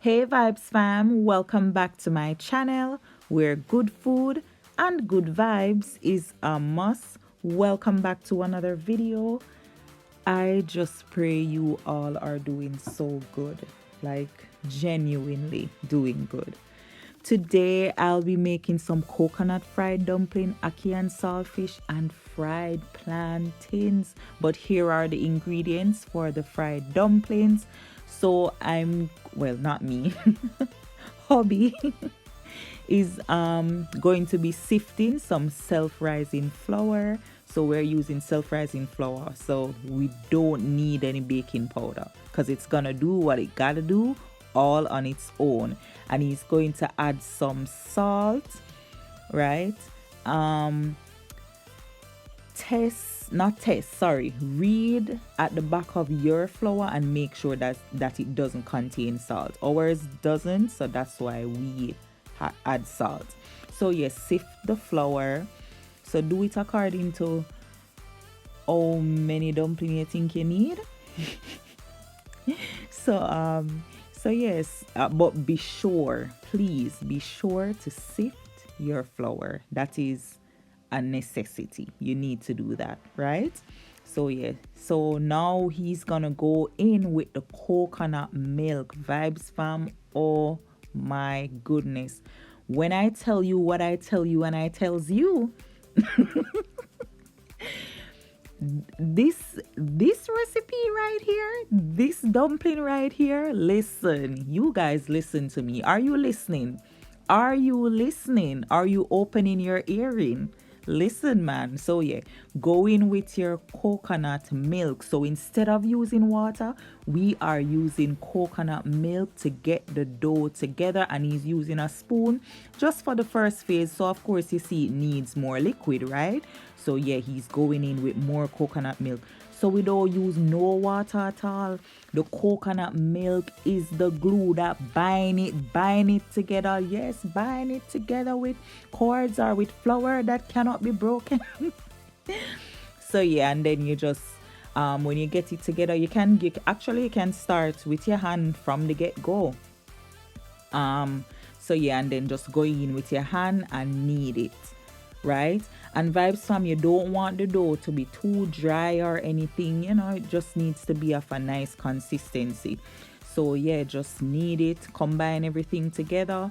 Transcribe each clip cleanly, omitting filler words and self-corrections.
Hey Vibes fam, welcome back to my channel where good food and good vibes is a must. Welcome back to another video. I just pray you all are doing so good, like genuinely doing good. Today I'll be making some coconut fried dumpling, ackee and saltfish, and fried plantains. But here are the ingredients for the fried dumplings. So well, not me, hobby is going to be sifting some self-rising flour. So we're using self-rising flour, so we don't need any baking powder because it's gonna do what it gotta do all on its own. And he's going to add some salt, right? Read at the back of your flour and make sure that it doesn't contain salt. Ours doesn't, so that's why we add salt. So yes, sift the flour. So do it according to how many dumplings you think you need. So yes, but be sure, please be sure to sift your flour. That is a necessity. You need to do that, right? So yeah, so now he's gonna go in with the coconut milk. Vibes fam, oh my goodness, when I tell you what I tell you and I tells you, this recipe right here, this dumpling right here, listen, you guys, listen to me. Are you listening? Are you opening your earring? Listen, man. So yeah, go in with your coconut milk. So instead of using water, we are using coconut milk to get the dough together, and he's using a spoon just for the first phase. So of course you see it needs more liquid, right? So yeah, he's going in with more coconut milk. So we don't use no water at all. The coconut milk is the glue that bind it together. Yes, bind it together with cords or with flour that cannot be broken. So yeah, and then you just when you get it together, you can start with your hand from the get-go. So yeah, and then just go in with your hand and knead it, right? And Vibes fam, you don't want the dough to be too dry or anything, you know, it just needs to be of a nice consistency. So yeah, just knead it, combine everything together.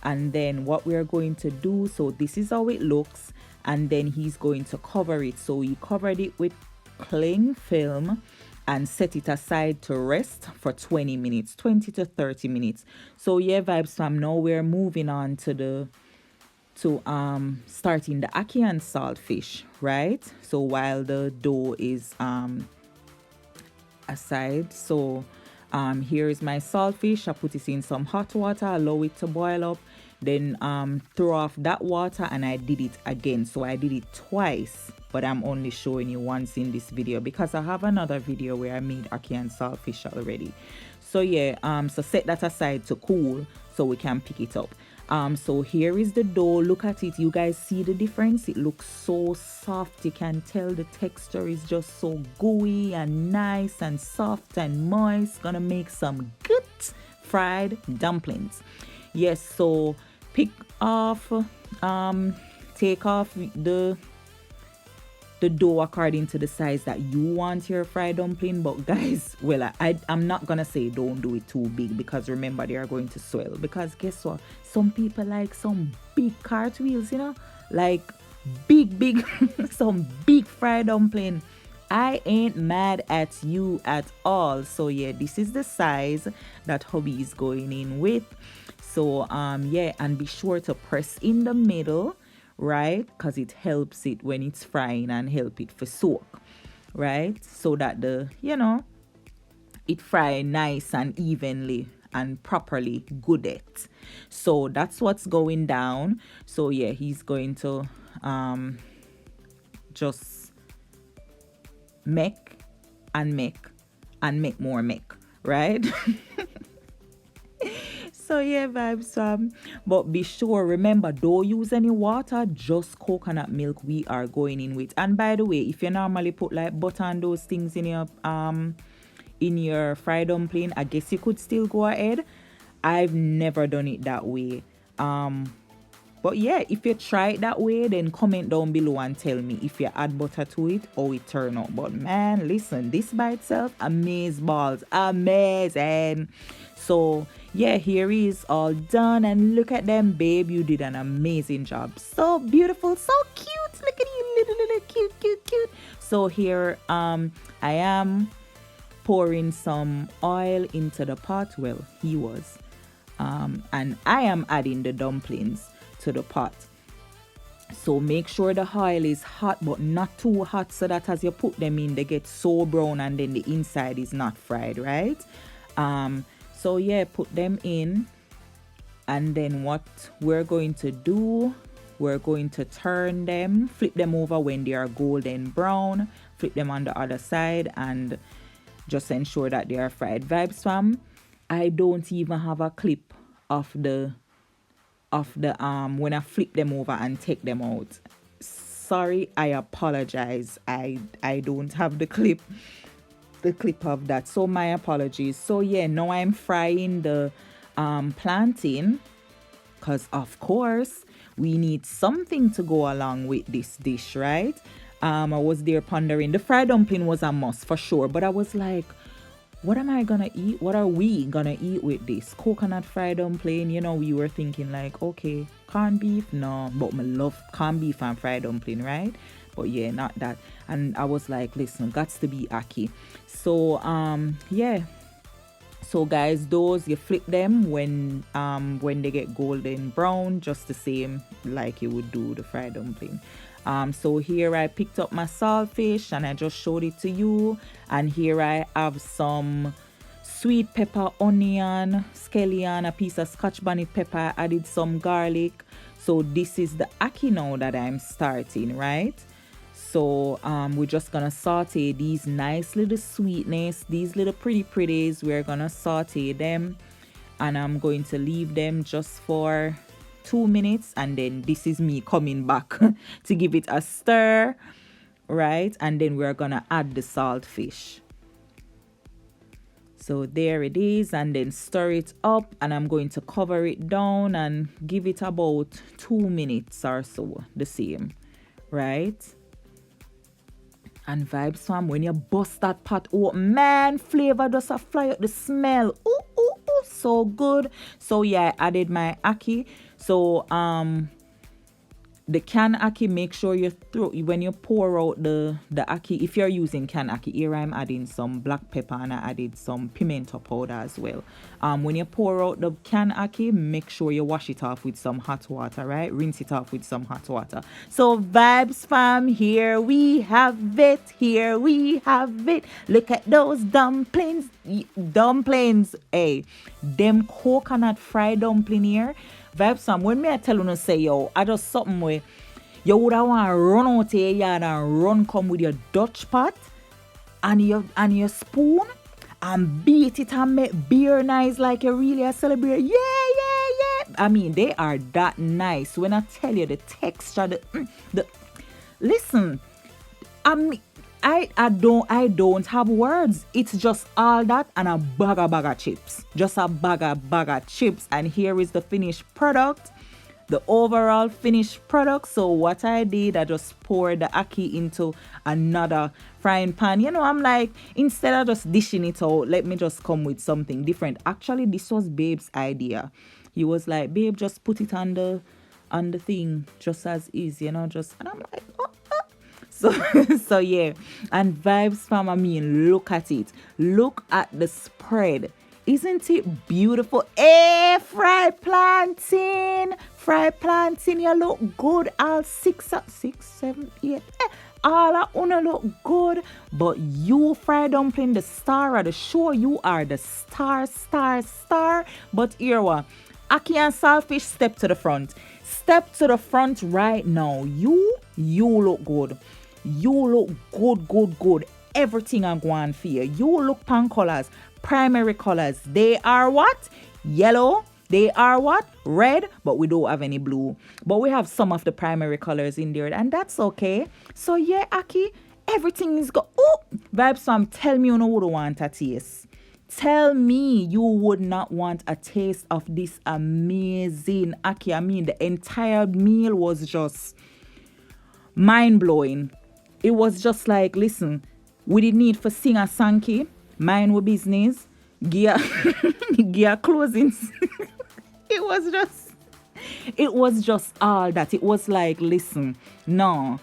And then what we're going to do, so this is how it looks, and then he's going to cover it. So he covered it with cling film and set it aside to rest for 20 minutes, 20 to 30 minutes. So yeah, Vibes fam, now we're moving on to starting the ackee and saltfish, right? So while the dough is aside, so here is my saltfish. I put it in some hot water, allow it to boil up, then throw off that water, and I did it again. So I did it twice, but I'm only showing you once in this video because I have another video where I made ackee and saltfish already. So yeah, so set that aside to cool so we can pick it up. So here is the dough. Look at it. You guys see the difference? It looks so soft. You can tell the texture is just so gooey and nice and soft and moist. Gonna make some good fried dumplings. Yes, so take off the dough according to the size that you want your fried dumpling. But guys, well, I'm not gonna say don't do it too big, because remember they are going to swell. Because guess what, some people like some big cartwheels, you know, like big some big fried dumpling. I ain't mad at you at all. So yeah, this is the size that hubby is going in with. So yeah, and be sure to press in the middle, right? Because it helps it when it's frying and help it for soak, right? So that it fry nice and evenly and properly good it. So that's what's going down. So yeah, he's going to just make more, right? So yeah, Vibes fam, but be sure, remember, don't use any water, just coconut milk we are going in with. And by the way, if you normally put like butter and those things in your fried dumpling, I guess you could still go ahead I've never done it that way. But yeah, if you try it that way, then comment down below and tell me if you add butter to it, how it turn out. But man, listen, this by itself, amaze balls, amazing. So yeah, here is all done, and look at them, babe. You did an amazing job. So beautiful, so cute. Look at you, little cute. So here, I am pouring some oil into the pot. Well, he was, and I am adding the dumplings to the pot. So make sure the oil is hot, but not too hot, so that as you put them in, they get so brown and then the inside is not fried, right? So yeah, put them in, and then what we're going to do, we're going to turn them, flip them over when they are golden brown, flip them on the other side, and just ensure that they are fried. Vibes fam, I don't even have a clip of the when I flip them over and take them out. Sorry, I apologize. I don't have the clip of that, so my apologies. So yeah, now I'm frying the plantain, because of course we need something to go along with this dish, right? I was there pondering. The fried dumpling was a must for sure, but I was like, what am I gonna eat? What are we gonna eat with this? Coconut fried dumpling, you know, we were thinking like, okay, corned beef, no, but I love corned beef and fried dumpling, right? But yeah, not that. And I was like, listen, gots to be Ackee. So yeah, so guys, those you flip them when they get golden brown, just the same like you would do the fried dumpling. So here I picked up my saltfish and I just showed it to you. And here I have some sweet pepper, onion, scallion, a piece of Scotch bonnet pepper. I added some garlic. So this is the Ackee now that I'm starting, right? So we're just gonna saute these nice little sweetness, these little pretties. We're gonna saute them, and I'm going to leave them just for 2 minutes, and then this is me coming back to give it a stir, right? And then we're gonna add the saltfish. So there it is, and then stir it up, and I'm going to cover it down and give it about 2 minutes or so, the same, right? And vibes fam, when you bust that pot, oh man, flavor does a fly out, the smell, ooh, so good. So yeah, I added my Ackee. So the canned Ackee, make sure you throw, when you pour out the Ackee, if you're using canned Ackee, here I'm adding some black pepper and I added some pimento powder as well. When you pour out the canned Ackee, make sure you wash it off with some hot water, right? Rinse it off with some hot water. So vibes fam, here we have it. Look at those dumplings, hey, them coconut fried dumpling here. Vibes fam, when me I tell you to say, yo, I just something where you would have want to run out here yard and run come with your Dutch pot and your spoon and beat it and make beer nice like you really are celebrating. Yeah. I mean, they are that nice. When I tell you the texture, the listen, I don't have words. It's just all that and a bag of chips. Just a bag of chips. And here is the finished product, the overall finished product. So what I did, I just poured the Ackee into another frying pan. You know, I'm like, instead of just dishing it out, let me just come with something different. Actually, this was Babe's idea. He was like, babe, just put it on the thing, just as is, you know, just, and I'm like, oh. So yeah, and vibes fam, I mean, look at it. Look at the spread. Isn't it beautiful? Hey, fried plantain, you look good. All 6, 7, 8. All of una look good. But you, fried dumpling, the star of the show. You are the star. But here what? Ackee and Saltfish, step to the front. Step to the front right now. You look good. You look good. Everything I'm going for you. You look pan colors, primary colors. They are what? Yellow. They are what? Red, but we don't have any blue. But we have some of the primary colors in there, and that's okay. So yeah, Ackee, everything is good. Oh, vibes fam, tell me you know who don't want a taste. Tell me you would not want a taste of this amazing ackee. I mean, the entire meal was just mind blowing. It was just like, listen, we didn't need for sing a sanky, mind we business, gear, gear closings. it was just, it was just all that. It was like, listen, no,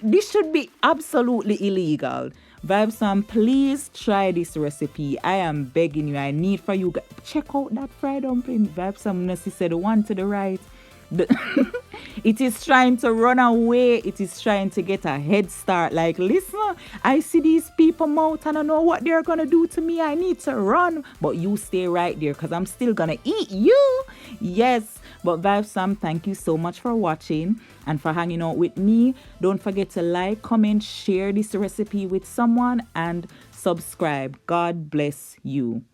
this should be absolutely illegal. VYBZ FAM, please try this recipe. I am begging you. I need for you. Check out that fried dumpling. VYBZ FAM, Nessie said the one to the right. It is trying to run away. It is trying to get a head start. Like, listen, I see these people mouth and I know what they're going to do to me. I need to run. But you stay right there because I'm still going to eat you. Yes. But VYBZ FAM, thank you so much for watching and for hanging out with me. Don't forget to like, comment, share this recipe with someone and subscribe. God bless you.